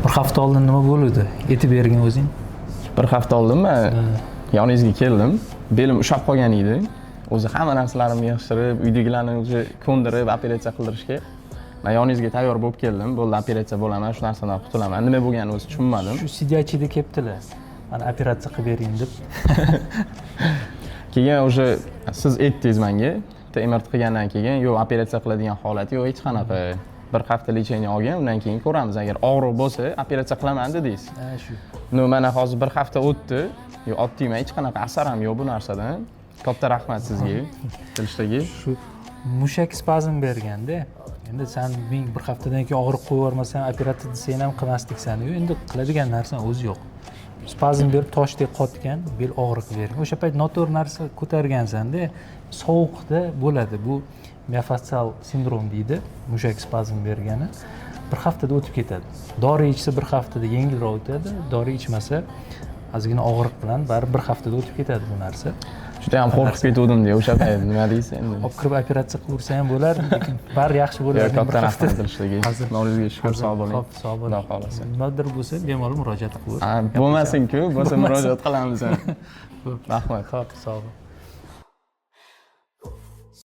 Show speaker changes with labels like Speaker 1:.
Speaker 1: Bir hafta oldin nima bo'ldi? Aytib bergin o'zing.
Speaker 2: Bir hafta oldin men yoningizga keldim. Belim ushab qolgan edi. O'zi hamma narsalarimni yig'ishtirib, uydagilarni o'zi ko'ndirib, operatsiya qildirishga men yoningizga tayyor bo'lib keldim. Bo'ldi, operatsiya bo'laman, shu narsadan qutulaman. Nima bo'lganini o'zi tushunmadim.
Speaker 1: Shu sidyachida kelibdilar. Mana operatsiya qilib bering deb.
Speaker 2: Keyin o'sha siz aytdingiz menga, MRT qilgandan keyin yo'q, operatsiya qiladigan holat yo'q, hech qanaqa. Bir hafta lecheniya olgan, undan keyin ko'ramiz. Agar og'riq bo'lsa, operatsiya qilaman dedingiz.
Speaker 1: Ha, shu.
Speaker 2: No, mana hozir bir hafta o'tdi. Yo'q, oddiy, hech qanaqa asar ham yo'q bu narsadan. Katta rahmat sizga. Kelishdagi.
Speaker 1: Shu mushak spazm berganda, endi sen bir haftadan keyin og'riq qo'yib yubormasang, operatsiya desang ham qilmasdik seni. Endi qiladigan narsa o'zi yo'q. Spazm berib toshdek qotgan, bel og'riq bergan. O'sha payt noto'g'ri narsa ko'targansanda, sovuqda bo'ladi. Bu miofascial sindrom deydi, mushak spazm bergani. Bir haftada o'tib ketadi. Dori ichsa bir haftada yengilroq o'tadi, dori ichmasa ozgina og'riq bilan baribir bir haftada o'tib ketadi bu narsa.
Speaker 2: Juda ham qo'rqib ketgandim deya o'sha payt nima deysiz endi?
Speaker 1: Olib kirib operatsiya qilursa ham bo'lar, lekin bari yaxshi bo'ladi.
Speaker 2: Katta rahmat qilishligi. Mavludga shukur, sog' bo'ling.
Speaker 1: Xo'p, sog' bo'ling.
Speaker 2: Xudo xolasa.
Speaker 1: Nimadir bo'lsa, bemalol murojaat qilib.
Speaker 2: Bo'lmasin-ku, bo'lsa murojaat qilamiz. Rahmat.
Speaker 1: Xo'p, sog' bo'l.